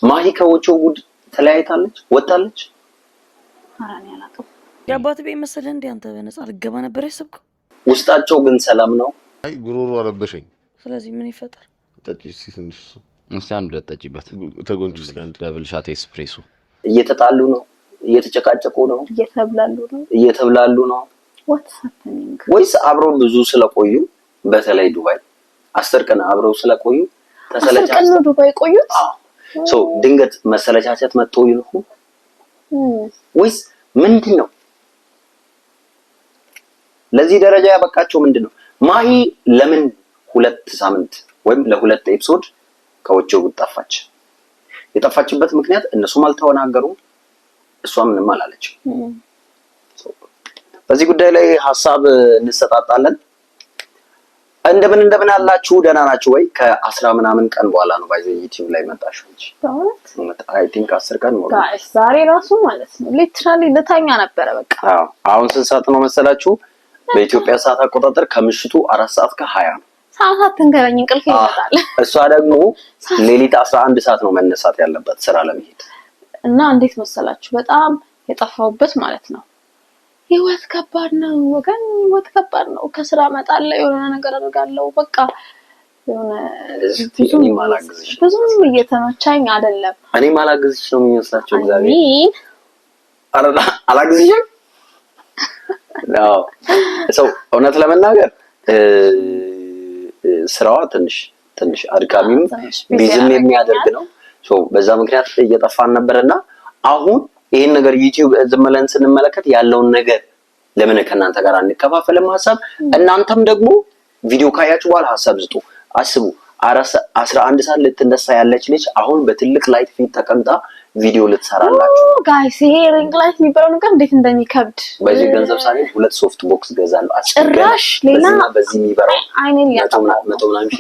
ማሂ ከወቾ ጉድ ተለያይታለች ወጣለች። አራኔ አላቀው ያባት ቤት መሰለ እንዴ አንተ በነፃ ልገባ ነበር ያሰብከው? ውስጣቸው ግን ሰላም ነው። አይ ጉሮሮ አረበሸኝ። ስለዚህ ምን ይፈጠር? ጠጪ ሲንሽ እስቲ አንድ ለጠጪበት ተጎንጭ ስካንድ ደብል ሻት ኤስፕሬሶ። እየተጣሉ ነው፣ እየተጨቃጨቁ ነው፣ እየተብላሉ ነው what's happening ወይስ አብረው ብዙ ስለቆዩ በተለይ ዱባይ 10 ቀን አብረው ስለቆዩ ተሰለቻቸው? 10 ቀን ዱባይ ቆዩት። ሶ ድንገት መሰለቻቸት መጥቶ ይልኩ ወይስ ምንድነው? ለዚህ ደረጃ ያበቃቸው ምንድነው? ማሂ ለምን 2 ሳምንት ወይም ለ2 ኤፒሶድ ከወቾ ጉድ ጠፋች? የጠፋችበት ምክንያት እነሱም አልተወናገሩም፣ እሷም ምንም አላለች። በዚህ ጉዳይ ላይ ሐሳብ እንሰጣጣለን። እንደምን አላችሁ? ደህና ናችሁ ወይ? ከ10 ምናምን ቀን በኋላ ነው ባይዘ ዩቲዩብ ላይ መጣሽው እንጂ አይ ቲንክ 10 ቀን ነው ጋይስ። ዛሬ ራሱ ማለት ነው ሊትራሊ ልተኛ ነበረ በቃ። አሁን ስንት ሰዓት ነው መሰላችሁ? በኢትዮጵያ ሰዓት አቆጣጠር ከምሽቱ 4:20 ነው። ሰዓት ትንገረኝ እንቅልፍ ይመጣል። እሷ ደግሞ ሌሊት 11 ሰዓት ነው መነሳት ያለበት ስራ ለመሄድ። እና እንዴት መሰላችሁ በጣም የጠፋውበት ማለት ነው። ህይወት ከባድ ነው ወገን፣ ህይወት ከባድ ነው። ከስራ እመጣለሁ የሆነ ነገር አደርጋለሁ በቃ የሆነ ብዙም እየተመቻኝ አይደለም። እኔ ማላግዝሽ ነው የሚመስላችሁ እግዚአብሔር አረዳ አላግዝሽም ነው ሰው እውነት ለመናገር ስራዋ ትንሽ አድካሚም ቢዝም የሚያደርግ ነው። ሶ በዛ ምክንያት እየጠፋን ነበርና አሁን ይሄን ነገር ዩቲዩብ ዝመለን ስንመለከት ያለውን ነገር ለምን ከናንተ ጋር አንከፋፈልም ሐሳብ። እናንተም ደግሞ ቪዲዮ ካያችሁ በኋላ ሐሳብ ዝጡ። አስቡ 11 ሰዓት ልትነሳ ያለች ልጅ አሁን በትልቅ ላይት ፊት ተቀምጣ ቪዲዮ ልትሰራላችሁ። ጋይስ ይሄ ሪንግ ላይት የሚባለው ነገር እንዴት እንደሚከብድ በዚህ ገንዘብ ሳይሆን 2 ሶፍት ቦክስ ገዛለሁ። ጭራሽ ሌላ በዚህ የሚበራው አይኔን ያጠፋው መቶ ምናምን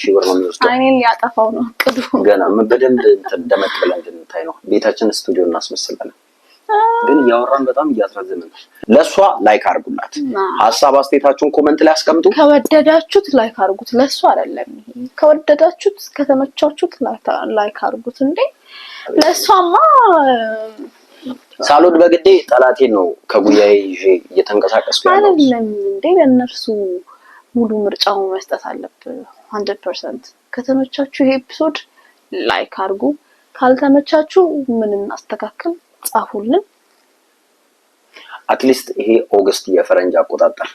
ሺህ ብር ነው የሚወስደው። አይኔን ያጠፋው ነው ቅዱ። ገና በደንብ ደመቅ ብለን እንድንታይ ነው። ቤታችን ስቱዲዮ እናስመስላለን። ግን ያወራን በጣም እያስረዘመን። ለሷ ላይክ አድርጉላት። ሐሳብ አስተያየታችሁን ኮሜንት ላይ አስቀምጡ። ከወደዳችሁት ላይክ አድርጉት። ለሷ አይደለም ይሄ። ከወደዳችሁት ከተመቻችሁት ላይክ አድርጉት። እንዴ ለሷማ ሳሎድ በግዴ ጠላቴን ነው ከጉያዬ ይዤ እየተንቀሳቀስኩ ያለው አይደለም እንዴ። ለነርሱ ሙሉ ምርጫው መስጠት አለብን 100%። ከተመቻችሁ ይሄ ኤፒሶድ ላይክ አድርጉ። ካልተመቻችሁ ምን እናስተካክል ጻፉልን። አትሊስት ይሄ ኦገስት የፈረንጅ አቆጣጠር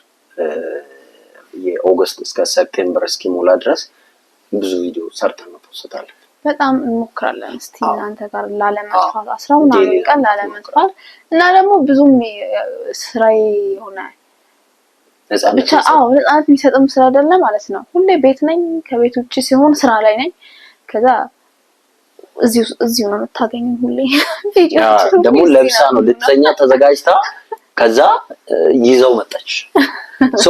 የኦገስት እስከ ሴፕቴምበር እስኪሞላ ድረስ ብዙ ቪዲዮ ሰርተን ነው ፖስታለን። በጣም እንሞክራለን። እስቲ እናንተ ጋር ላለመጥፋት 10 ቀን ላለመጥፋት እና ደግሞ ብዙም ስራዬ ሆነ ብቻ ነፃነት የሚሰጥም ስራ አይደለም ማለት ነው። ሁሌ ቤት ነኝ፣ ከቤት ውጪ ሲሆን ስራ ላይ ነኝ። ከዛ እዚሁ ነው የምታገኙኝ ሁሌ ቪዲዮ ደግሞ ለብሳ ነው ልትሰኛ ተዘጋጅታ ከዛ ይዘው መጣች። ሶ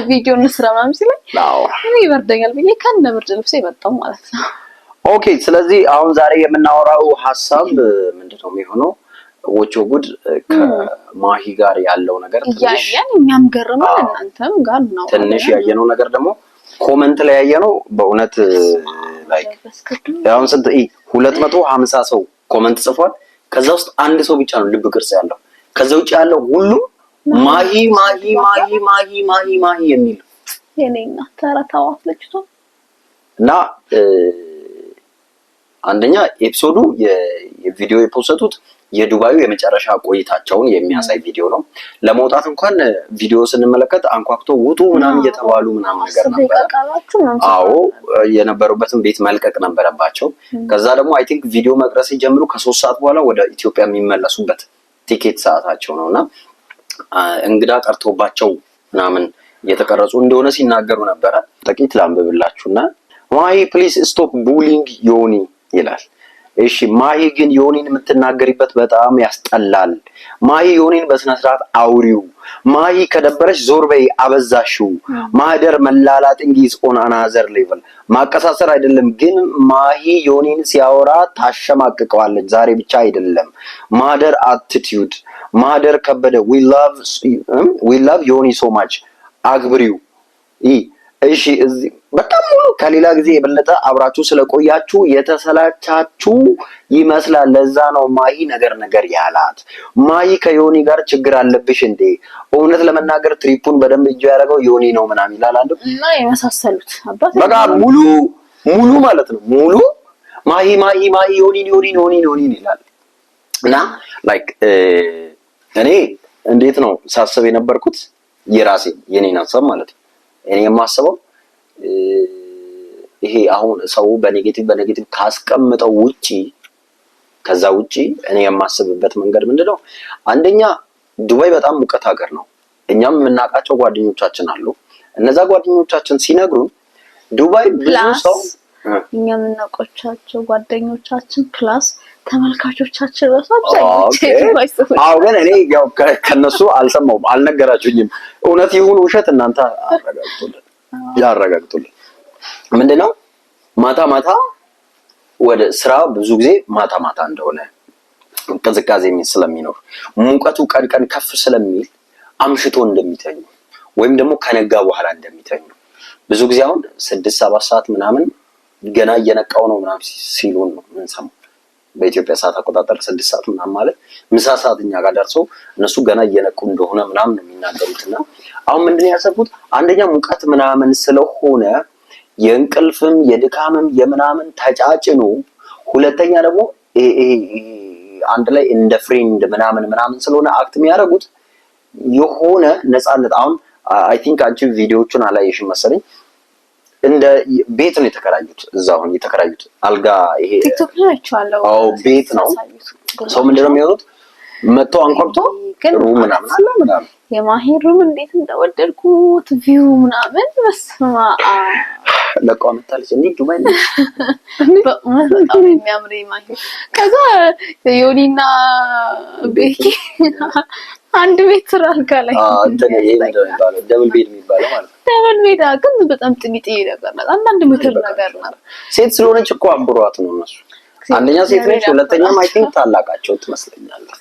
ቪዲዮ እንስራ ምናምን ሲለኝ እኔ ይበርደኛል ብዬ ከነ ብርድ ልብሴ መጣሁ ማለት ነው። ኦኬ ስለዚህ አሁን ዛሬ የምናወራው ሐሳብ ምንድነው የሚሆነው? ወቾ ጉድ ከማሂ ጋር ያለው ነገር ያያን እኛም ገረመን እናንተም ጋር ነው ትንሽ ያየነው ነገር ደግሞ ኮሜንት ላይ ያየነው በእውነት ላይክ ያውን ስንት 250 ሰው ኮሜንት ጽፏል። ከዛ ውስጥ አንድ ሰው ብቻ ነው ልብ ቅርጽ ያለው። ከዛ ውጪ ያለው ሁሉ ማሂ የሚል የኔና ተራታዋት ልጅቷ እና አንደኛ ኤፒሶዱ የቪዲዮ የፖስተቱት የዱባዩ የመጨረሻ ቆይታቸውን የሚያሳይ ቪዲዮ ነው። ለመውጣት እንኳን ቪዲዮ ስንመለከት አንኳክቶ ውጡ ምናምን እየተባሉ ምናምን ነገር ነበር። አዎ የነበሩበትን ቤት መልቀቅ ነበረባቸው። ከዛ ደግሞ አይ ቲንክ ቪዲዮ መቅረጽ ሲጀምሩ ከ3 ሰዓት በኋላ ወደ ኢትዮጵያ የሚመለሱበት ቲኬት ሰዓታቸው ነውና እንግዳ ቀርቶባቸው ምናምን እየተቀረጹ እንደሆነ ሲናገሩ ነበረ። ጥቂት ላንብብላችሁና ማሂ ፕሊዝ ስቶፕ ቡሊንግ ዮኒ ይላል። እሺ ማሂ ግን ዮኒን የምትናገሪበት በጣም ያስጠላል። ማሂ ዮኒን በስነ ስርዓት አውሪው። ማሂ ከደበረሽ ዞር በይ አበዛሽው። ማህደር መላላጥ እንግሊዝ ኦን አናዘር ሌቭል ማቀሳሰር አይደለም ግን ማሂ ዮኒን ሲያወራ ታሸማቅቀዋለች። ዛሬ ብቻ አይደለም ማህደር አቲቲዩድ ማህደር ከበደ we love ዮኒ so much አግብሪው እሺ እዚህ በጣም ሙሉ ከሌላ ጊዜ የበለጠ አብራችሁ ስለቆያችሁ የተሰላቻችሁ ይመስላል። ለዛ ነው ማሂ ነገር ያላት። ማሂ ከዮኒ ጋር ችግር አለብሽ እንዴ? እውነት ለመናገር ትሪፑን በደንብ እጁ ያደረገው ዮኒ ነው ምናምን ይላል አንዱ እና የመሳሰሉት አባት በቃ ሙሉ ማለት ነው። ሙሉ ማሂ ዮኒ ይላል እና ላይክ እኔ እንዴት ነው ሳስብ የነበርኩት የኔን ሀሳብ ማለት ነው። እኔ የማስበው ይሄ አሁን ሰው በኔጌቲቭ ካስቀምጠው ውጪ ከዛ ውጪ እኔ የማስብበት መንገድ ምንድነው? አንደኛ ዱባይ በጣም ሙቀት ሀገር ነው። እኛም የምናውቃቸው ጓደኞቻችን አሉ። እነዛ ጓደኞቻችን ሲነግሩን ዱባይ ብዙ ሰው እኛ የምናውቃቸው ጓደኞቻችን ፕላስ ተመልካቾቻችን ራሱ አብዛኞቹ ግን እኔ ያው ከነሱ አልሰማሁም፣ አልነገራችሁኝም። እውነት ይሁን ውሸት እናንተ ያረጋግጡልን። ምንድነው ማታ ወደ ስራ ብዙ ጊዜ ማታ እንደሆነ ቅዝቃዜ ስለሚኖር ሙቀቱ ቀን ከፍ ስለሚል አምሽቶ እንደሚተኙ ወይም ደግሞ ከነጋ በኋላ እንደሚተኙ ብዙ ጊዜ አሁን 6-7 ሰዓት ምናምን ገና እየነቃው ነው ምናምን ሲሉን ነው የምንሰማው። በኢትዮጵያ ሰዓት አቆጣጠር 6 ሰዓት ምናምን ማለት ምሳ ሰዓት እኛ ጋር ደርሶ እነሱ ገና እየነቁ እንደሆነ ምናምን ነው የሚናገሩትና አሁን ምንድነው ያሰብኩት አንደኛ ሙቀት ምናምን ስለሆነ የእንቅልፍም የድካምም የምናምን ተጫጭኑ፣ ሁለተኛ ደግሞ አንድ ላይ እንደ ፍሬንድ ምናምን ስለሆነ አክት የሚያደርጉት የሆነ ነፃነት። አሁን አይ ቲንክ አንቺ ቪዲዮቹን አላየሽም መሰለኝ እንደ ቤት ነው የተከራዩት። እዛውን የተከራዩት አልጋ ይሄ ቲክቶክ ላይ አይቻለሁ። ቤት ነው። ሰው ምንድነው የሚሆኑት መጥተው አንኳኩቶ ሩም ምናምን አለ ምናምን። የማሂ ሩም እንዴት እንደወደድኩት ቪው ምናምን በስማ ለቀው መጣለች እንዴ ዱባይ ነው በጣም የሚያምር ማሂ። ከዛ ዮኒና ቤኪ አንድ ቤት ስራ አልጋ ላይ ደብል ቤድ የሚባለው ማለት ነው። ደብል ቤድ ግን በጣም ጥቂት ነገር ነው። አንዳንድ ምክር ነገር ነው። ሴት ስለሆነች እኮ አብሯት ነው እነሱ። አንደኛ ሴት ነች፣ ሁለተኛም አይ ቲንክ ታላቃቸው ትመስለኛለች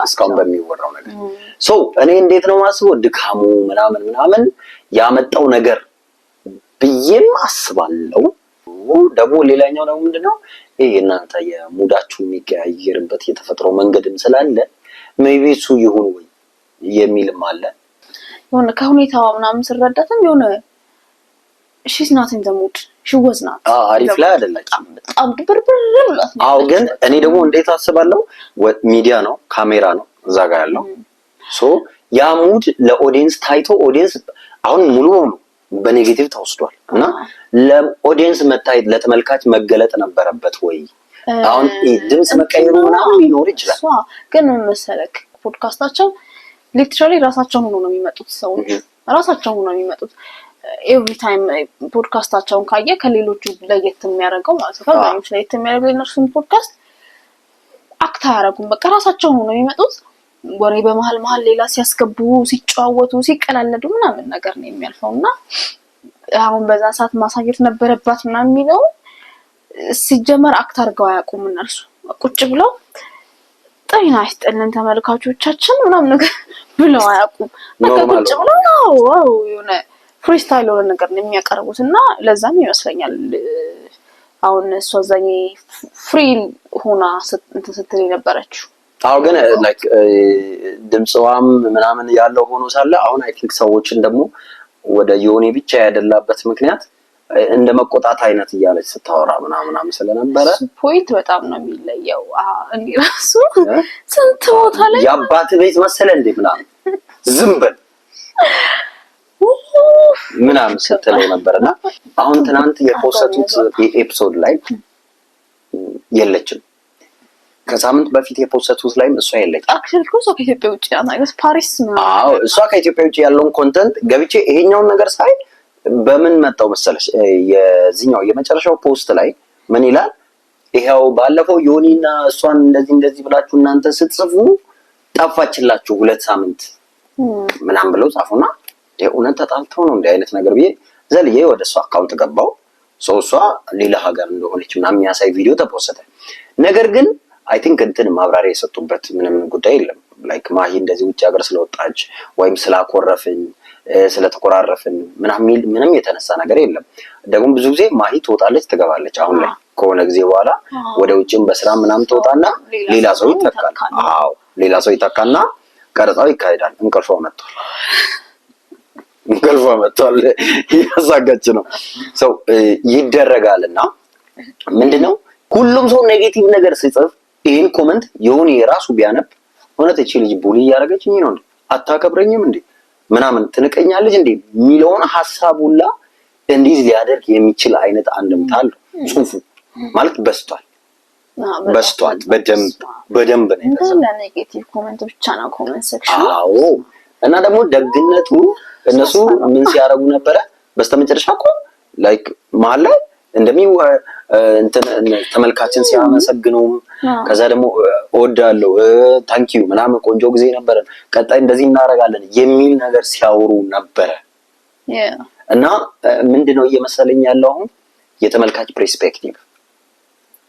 እስካሁን በሚወራው ነገር። ሶ እኔ እንዴት ነው ማስበው ድካሙ ምናምን ያመጣው ነገር ብዬም አስባለሁ። ደግሞ ሌላኛው ደግሞ ምንድነው ይሄ እናንተ የሙዳችሁ የሚቀያየርበት የተፈጥሮ መንገድም ስላለ ሜቢ እሱ ይሁን ወይ የሚልም አለ። የሆነ ከሁኔታው ምናምን ስረዳትም የሆነ she's not in the mood she was not አሪፍ ላይ አይደለችም። በጣም ድብርብር ብሏት ነው። ግን እኔ ደግሞ እንዴት አስባለሁ ሚዲያ ነው ካሜራ ነው እዛ ጋር ያለው ሶ ያ ሙድ ለኦዲየንስ ታይቶ ኦዲየንስ አሁን ሙሉ በኔጌቲቭ ተወስዷል እና ለኦዲየንስ መታየት ለተመልካች መገለጥ ነበረበት ወይ? አሁን ድምጽ መቀየሩ ምናምን ሊኖር ይችላል። ግን ምን መሰለክ ፖድካስታቸው ሊትራሊ ራሳቸውን ሆኖ ነው የሚመጡት። ሰዎች ራሳቸውን ሆኖ ነው የሚመጡት። ኤቭሪ ታይም ፖድካስታቸውን ካየ ከሌሎቹ ለየት የሚያደርገው ማለት ነው ከዛኞች ለየት የሚያደርገው የነሱን ፖድካስት አክታ ያደርጉም በቃ ራሳቸውን ሆኖ ነው የሚመጡት። ወሬ በመሃል ሌላ ሲያስገቡ ሲጫወቱ ሲቀላለዱ ምናምን ነገር ነው የሚያልፈውና አሁን በዛ ሰዓት ማሳየት ነበረባት ምናምን የሚለው ሲጀመር አክት አድርገው አያውቁም። እነሱ ቁጭ ብለው ጤና ይስጥልን ተመልካቾቻችን ምናምን ነገር ብለው አያውቁም። በቃ ቁጭ ብለው ነው የሆነ ፍሪስታይል የሆነ ነገር ነው የሚያቀርቡት እና ለዛም ይመስለኛል አሁን እሷ ዘኝ ፍሪ ሆና ስትል የነበረችው። ግን ላይክ ድምጽዋም ምናምን ያለው ሆኖ ሳለ አሁን አይ ቲንክ ሰዎችን ደግሞ ወደ ዮኒ ብቻ ያደላበት ምክንያት እንደ መቆጣት አይነት እያለች ስታወራ ምናምን ስለነበረ ፖይንት በጣም ነው የሚለየው። እንዴ ራሱ ስንት ቦታ ላይ ያባት ቤት መሰለ እንዴ ምናምን ዝም በል ምናምን ስትለው ነበርና አሁን ትናንት የፖስተቱት ኤፒሶድ ላይ የለችም። ከሳምንት በፊት የፖስተቱት ላይም እሷ የለችም። አክቹሊ እኮ ከኢትዮጵያ ውጪ ያናገስ ፓሪስ ነው። እሷ ከኢትዮጵያ ውጪ ያለውን ኮንተንት ገብቼ ይሄኛውን ነገር ሳይ በምን መጣው መሰለሽ የዚህኛው የመጨረሻው ፖስት ላይ ምን ይላል? ይሄው ባለፈው ዮኒና እሷን እንደዚህ ብላችሁ እናንተ ስትጽፉ ጠፋችላችሁ 2 ሳምንት ምናምን ብለው ጻፉና የእውነት ተጣልተው ነው እንደ አይነት ነገር ብዬ ዘልዬ ወደ እሷ አካውንት ገባው። እሷ ሌላ ሀገር እንደሆነች ምናምን የሚያሳይ ቪዲዮ ተፖስተ። ነገር ግን አይ ቲንክ እንትን ማብራሪያ የሰጡበት ምንም ጉዳይ የለም። ላይክ ማሂ እንደዚህ ውጭ ሀገር ስለወጣች ወይም ስላኮረፍኝ ስለተቆራረፍን ምንም የተነሳ ነገር የለም። ደግሞ ብዙ ጊዜ ማሂ ትወጣለች ትገባለች። አሁን ላይ ከሆነ ጊዜ በኋላ ወደ ውጭም በስራ ምናምን ትወጣና ሌላ ሰው ይተካል። አዎ ሌላ ሰው ይተካና ቀረጻው ይካሄዳል። እንቅልፏ መጥቷል እያሳጋች ነው ሰው ይደረጋልና ምንድነው ሁሉም ሰው ኔጌቲቭ ነገር ሲጽፍ ይሄን ኮሜንት የሆነ የራሱ ቢያነብ እውነት እቺ ልጅ ቡሊ እያደረገችኝ ነው እንዴ አታከብረኝም እንዴ ምናምን ትንቀኛለች እንዴ የሚለውን ሐሳቡላ እንዲህ ሊያደርግ የሚችል አይነት አንድምታ አለው ጽሁፉ ማለት በስቷል በደንብ ነው እንደ ኔጌቲቭ ኮሜንት ብቻ ነው ኮሜንት ሴክሽን። አዎ እና ደግሞ ደግነቱ እነሱ ምን ሲያረጉ ነበረ በስተመጨረሻ እኮ ላይክ መሀል ላይ እንትን ተመልካችን ሲያመሰግነው ከዛ ደግሞ እወዳለሁ ታንኪዩ ምናምን ቆንጆ ጊዜ ነበር ቀጣይ እንደዚህ እናደርጋለን የሚል ነገር ሲያወሩ ነበረ። እና ምንድነው እየመሰለኝ ያለው አሁን የተመልካች ፐርስፔክቲቭ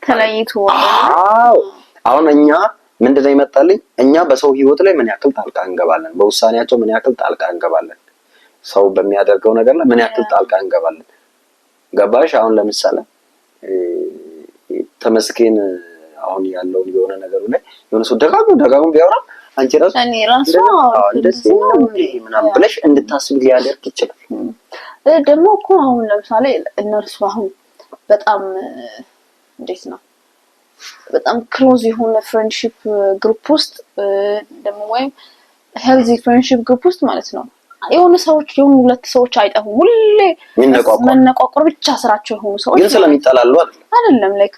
ተለይቶ አሁን እኛ ምንድነው ይመጣልኝ እኛ በሰው ህይወት ላይ ምን ያክል ጣልቃ እንገባለን፣ በውሳኔያቸው ምን ያክል ጣልቃ እንገባለን፣ ሰው በሚያደርገው ነገር ላይ ምን ያክል ጣልቃ እንገባለን። ገባሽ? አሁን ለምሳሌ ተመስገን አሁን ያለው የሆነ ነገር ላይ የሆነ ሰው ደጋግሞ ቢያወራ አንቺ ራሱ እኔ ራሱ እንደዚህ ነው ምናምን ብለሽ እንድታስብ ሊያደርግ ይችላል። ደግሞ እኮ አሁን ለምሳሌ እነርሱ አሁን በጣም እንዴት ነው በጣም ክሎዝ የሆነ ፍሬንድሺፕ ግሩፕ ውስጥ ደግሞ ወይም ሄልዚ ፍሬንድሺፕ ግሩፕ ውስጥ ማለት ነው የሆነ ሰዎች የሆኑ ሁለት ሰዎች አይጠፉም ሁሌ መነቋቆር ብቻ ስራቸው የሆኑ ሰዎች ግን ስለሚጣላሉ አይደለም ላይክ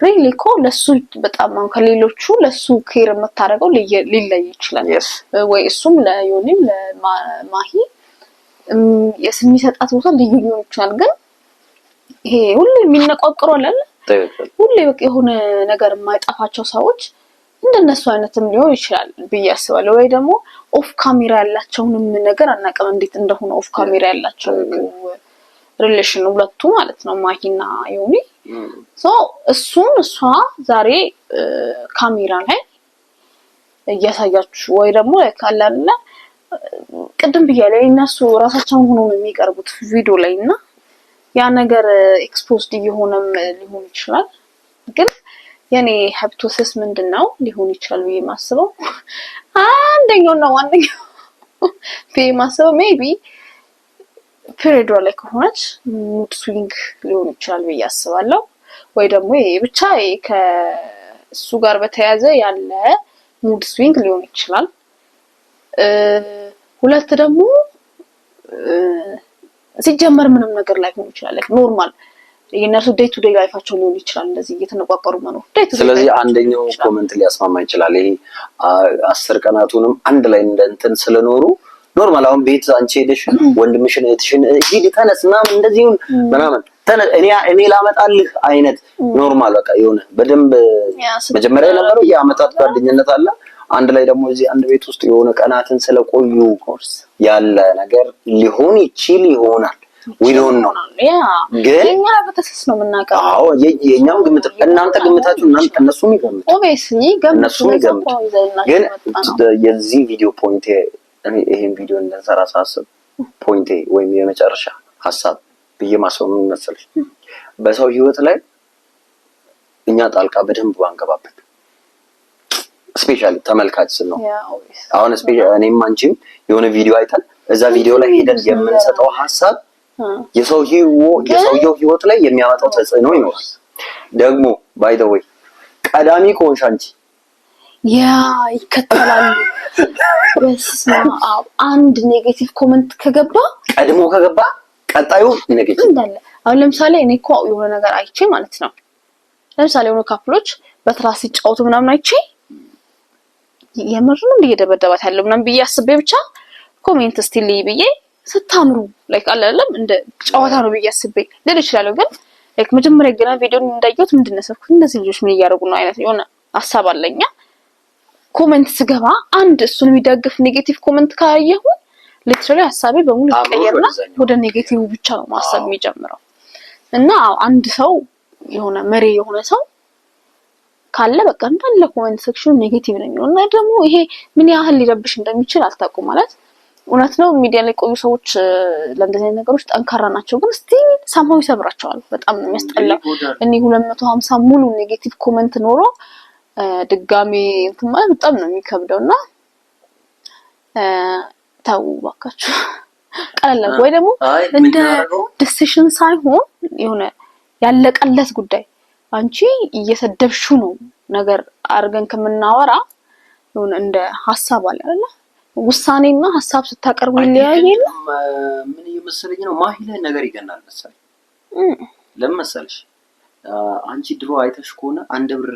ሪሊ እኮ ለሱ በጣም ከሌሎቹ ለሱ ኬር የምታደርገው ሊለይ ይችላል ወይ እሱም ለዮኒም ለማሂ የሚሰጣት ቦታ ልዩ ሊሆን ይችላል። ግን ይሄ ሁሌ የሚነቋቆሩ አይደል ሁሌ በቃ የሆነ ነገር የማይጣፋቸው ሰዎች እንደነሱ አይነትም ሊሆን ይችላል ብዬ አስባለሁ። ወይ ደግሞ ኦፍ ካሜራ ያላቸውንም ነገር አናውቅም እንዴት እንደሆነ ኦፍ ካሜራ ያላቸው ሪሌሽን ሁለቱ ማለት ነው ማሂና ዮኒ እሷ ዛሬ ካሜራ ላይ እያሳያችሁ ወይ ደግሞ ካላለ ቅድም ብያለሁ እነሱ ራሳቸውን ሆኖ ነው የሚቀርቡት ቪዲዮ ላይና ያ ነገር ኤክስፖዝድ እየሆነም ሊሆን ይችላል። ግን የኔ ሃይፖቴሲስ ምንድነው ሊሆን ይችላል ብዬ ማስበው አንደኛውና ዋነኛው ማስበው ሜቢ ፔሪድ ላይ ከሆነች ሙድ ስዊንግ ሊሆን ይችላል ብዬ አስባለሁ። ወይ ደግሞ ይሄ ብቻ ከሱ ጋር በተያያዘ ያለ ሙድ ስዊንግ ሊሆን ይችላል። ሁለት ደግሞ ሲጀመር ምንም ነገር ላይ ሆኖ ይችላል ኖርማል የነሱ ዴይ ቱ ዴይ ላይፋቸው ሊሆን ይችላል እንደዚህ እየተነቋቀሩ ነው። ስለዚህ አንደኛው ኮሜንት ሊያስማማ ይችላል ይሄ 10 ቀናቱንም አንድ ላይ እንደንትን ስለኖሩ ኖርማል አሁን ቤት አንቺ ሄደሽ ወንድምሽን እህትሽን ሂድ ተነስና እንደዚህ ምናምን እኔ ላመጣልህ አይነት ኖርማል በቃ የሆነ በደንብ መጀመሪያ የነበረው የአመታት ጓደኝነት አለ አንድ ላይ ደግሞ እዚህ አንድ ቤት ውስጥ የሆነ ቀናትን ስለቆዩ ኮርስ ያለ ነገር ሊሆን ይሆናል we don't know ግን እኛ በተሰስ ነው የምናቀው። አዎ የኛም ግምት እናንተ ግምታችሁ እነሱም ይገምቱ obviously ግን የዚህ ቪዲዮ ፖይንት ይሄን ቪዲዮ እንደሰራ ሳስብ ፖይንት ወይም የመጨረሻ ሐሳብ በየማሰው ምን መሰለሽ በሰው ህይወት ላይ እኛ ጣልቃ በደንብ ባንገባበት ስፔሻሊ ተመልካች ነው አሁን ስፔሻሊ እኔም አንቺም የሆነ ቪዲዮ አይተን እዛ ቪዲዮ ላይ ሄደን የምንሰጠው ሐሳብ የሰውየው ህይወት ላይ የሚያመጣው ተጽዕኖ ይኖራል። ደግሞ ባይ ዘ ዌይ ቀዳሚ ከሆንሽ አንቺ ይከተላሉ አንድ ኔጌቲቭ ኮሜንት ከገባ ቀጣዩ ኔጌቲቭ እንዳለ አሁን ለምሳሌ እኔ እኮ የሆነ ነገር አይቼ ማለት ነው ለምሳሌ የሆነ ካፕሎች በትራስ ሲጫወቱ ምናምን አይቼ የምር ነው እንደደበደባት ያለው ምናምን ብዬ አስቤ ብቻ ኮሜንት ስቲል ብዬ ስታምሩ ላይክ አላለም እንደ ጨዋታ ነው ብዬ አስቤ ልል ይችላል። ግን ላይክ መጀመሪያ ገና ቪዲዮን እንዳየሁት ምንድነው ሰፍኩት እንደዚህ ልጆች ምን እያደረጉ ነው አይነት የሆነ ሐሳብ አለኛ። ኮሜንት ስገባ አንድ እሱን የሚደግፍ ኔጌቲቭ ኮሜንት ካየሁ ሊትራሊ ሐሳቤ በሙሉ ይቀየርና ወደ ኔጌቲቭ ብቻ ነው ማሰብ የሚጀምረው። እና አንድ ሰው የሆነ መሪ የሆነ ሰው ካለ በቃ እንዳለ ኮሜንት ሴክሽን ኔጌቲቭ ነው የሚሆነው። እና ደግሞ ይሄ ምን ያህል ሊረብሽ እንደሚችል አልታውቁም ማለት እውነት ነው ሚዲያ ላይ ቆዩ ሰዎች ለእንደዚህ አይነት ነገሮች ጠንካራ ናቸው፣ ግን ስቲል ሳምሃው ይሰብራቸዋል። በጣም ነው የሚያስጠላው። እኔ 250 ሙሉ ኔጌቲቭ ኮሜንት ኖሮ ድጋሜ እንትን ማለት በጣም ነው የሚከብደውና ታው ባካችሁ ቀለል ወይ ደግሞ እንደ ዲሲሽን ሳይሆን የሆነ ያለቀለት ጉዳይ አንቺ እየሰደብሽው ነው ነገር አርገን ከምናወራ የሆነ እንደ ሐሳብ አለ አይደል? ውሳኔና ሐሳብ ስታቀርቡ ይለያያል። ምን እየመሰለኝ ነው ማሂ ላይ ነገር ይገናል መሰለኝ። ለምን መሰለሽ አንቺ ድሮ አይተሽ ከሆነ አንድ ብር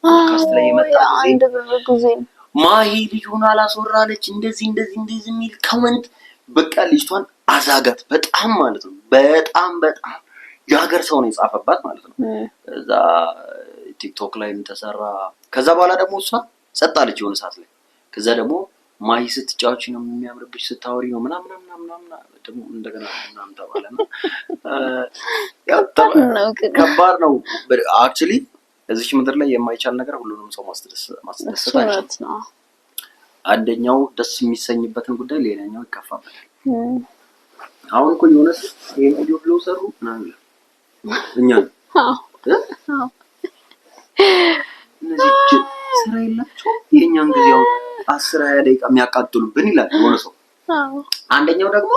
ፖድካስት ላይ የመጣ አንድ ብር ጊዜ ማሂ ልጁን አላስወራለች እንደዚህ የሚል ኮሜንት በቃ ልጅቷን አዛጋት በጣም ማለት ነው። በጣም የሀገር ሰው ነው የጻፈባት ማለት ነው። እዛ ቲክቶክ ላይ ተሰራ። ከዛ በኋላ ደግሞ እሷ ጸጣለች የሆነ ሰዓት ላይ። ከዛ ደግሞ ማሂ ስትጫወቺ ነው የሚያምርብሽ ስታወሪ ነው ምናምን ደግሞ እንደገና ምናምን ተባለና ከባድ ነው አክቹሊ። እዚች ምድር ላይ የማይቻል ነገር ሁሉንም ሰው ማስደሰት አይችልም። አንደኛው ደስ የሚሰኝበትን ጉዳይ ሌላኛው ይከፋበታል። አሁን እኮ የሆነ ይሄን ቪዲዮ ብለው ሰሩ ምናምን እኛ እነዚህ ስራ የላቸው የኛን ጊዜው 10-20 ደቂቃ የሚያቃጥሉብን ይላል የሆነ ሰው። አንደኛው ደግሞ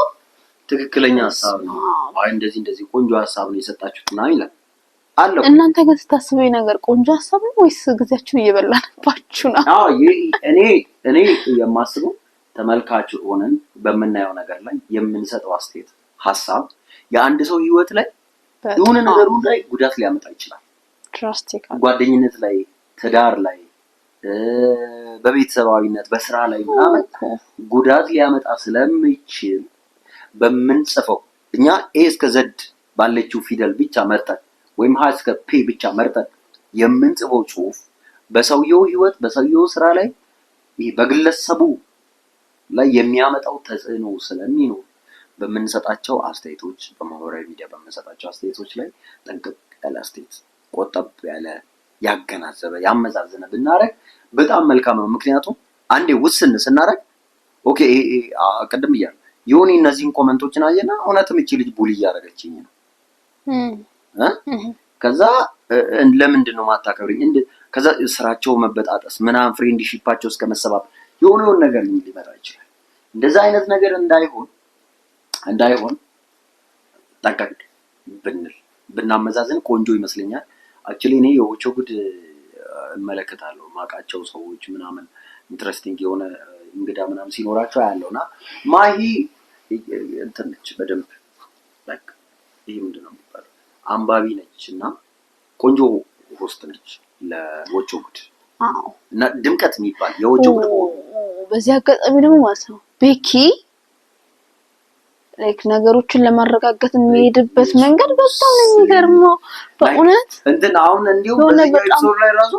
ትክክለኛ ሐሳብ ነው፣ አይ እንደዚህ ቆንጆ ሐሳብ ነው የሰጣችሁት ምናምን ይላል አለ። እናንተ ግን ስታስቡ ነገር ቆንጆ ሐሳብ ነው ወይስ ጊዜያችሁን እየበላንባችሁ ነው? አዎ እኔ የማስበው ተመልካች ሆነን በመናየው ነገር ላይ የምንሰጠው አስተያየት ሐሳብ የአንድ ሰው ህይወት ላይ የሆነ ነገር ላይ ጉዳት ሊያመጣ ይችላል። ጓደኝነት ላይ፣ ትዳር ላይ፣ በቤተሰባዊነት በስራ ላይ ምናምን ጉዳት ሊያመጣ ስለሚችል በምንጽፈው እኛ ኤ እስከ ዘድ ባለችው ፊደል ብቻ መርጠን ወይም ሀ እስከ ፔ ብቻ መርጠን የምንጽፈው ጽሁፍ በሰውየው ህይወት በሰውየው ስራ ላይ በግለሰቡ ላይ የሚያመጣው ተጽዕኖ ስለሚኖር በምንሰጣቸው አስተያየቶች በማህበራዊ ሚዲያ በምንሰጣቸው አስተያየቶች ላይ ጠንቀቅ ያለ አስተያየት ቆጠብ ያለ ያገናዘበ ያመዛዘነ ብናረግ በጣም መልካም ነው። ምክንያቱም አንዴ ውስን ስናረግ ኦኬ ቀደም ይያል ዮኒ እነዚህን ኮሜንቶችን አየና እውነትም እቺ ልጅ ቡሊ ያደረገችኝ ነው ከዛ ለምንድን ነው ማታከብሪኝ ከዛ ስራቸው መበጣጠስ ምናምን ፍሬንድሺፓቸው እስከ መሰባብ የሆነ ነገር ሊመጣ ይችላል። እንደዛ አይነት ነገር እንዳይሆን ጠንቀቅ ብናመዛዝን ቆንጆ ይመስለኛል። አክቹሊ እኔ የኦቾ ጉድ እመለከታለሁ ማቃቸው ሰዎች ምናምን ኢንትረስቲንግ የሆነ እንግዳ ምናምን ሲኖራቸው ያለውና ማሂ እንትነች በደንብ ላይክ ይሄ ምንድነው የሚባለው አንባቢ ነችና ቆንጆ ሆስት ነች ለኦቾ ጉድ እና ድምቀት የሚባል የኦቾ ጉድ። በዚህ አጋጣሚ ደግሞ ማለት ነው ቤኪ ላይክ ነገሮችን ለማረጋጋት የሚሄድበት መንገድ በጣም የሚገርመው በእውነት እንትን አሁን እንዲሁ በዚህ ኤፒሶድ ላይ ራሱ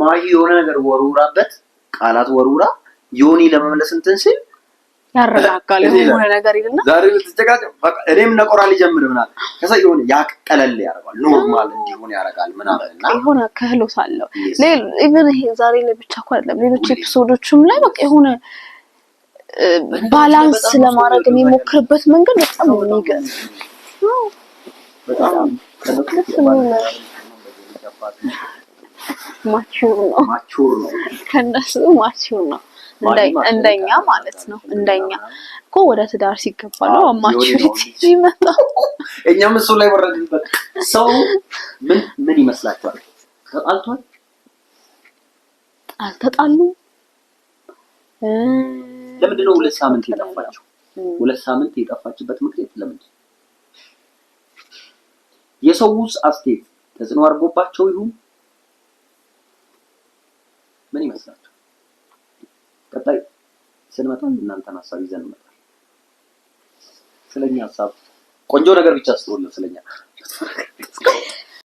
ማሂ የሆነ ነገር ወሩራበት ቃላት ወሩራ ዮኒ ለመመለስ እንትን ሲል ያረጋጋል የሆነ ነገር ይልና ዛሬ ልትጨቃጨ በቃ እኔም ነቆራ ሊጀምር ምናምን ከዛ የሆነ ያቀለል ያደርጋል ኖርማል እንዲሆን ያደርጋል ምናምንና የሆነ ክህሎት አለው። ኢቭን ይሄ ዛሬ ላይ ብቻ እኮ አይደለም ሌሎች ኤፒሶዶችም ላይ በቃ የሆነ ባላንስ ለማድረግ የሚሞክርበት መንገድ በጣም የሚገርም ነው። በጣም ማቹር ነው ከነሱ ማቹር ነው እንደኛ ማለት ነው። እንደኛ እኮ ወደ ትዳር ሲገባ ነው ማቹሪቲ ሲመጣ እኛም እሱ ላይ ወረድንበት። ሰው ምን ይመስላችኋል? ተጣልቷል? አልተጣሉም? ለምንድን ነው 2 ሳምንት የጠፋችው? 2 ሳምንት የጠፋችበት ምክንያት ለምንድን? የሰውስ አስተያየት ተጽዕኖ አድርጎባቸው ይሁን? ምን ይመስላል? ቀጣይ ስንመጣ እናንተን ሐሳብ ይዘን እንመጣለን። ስለኛ ሐሳብ ቆንጆ ነገር ብቻ አስተውሉ ስለኛ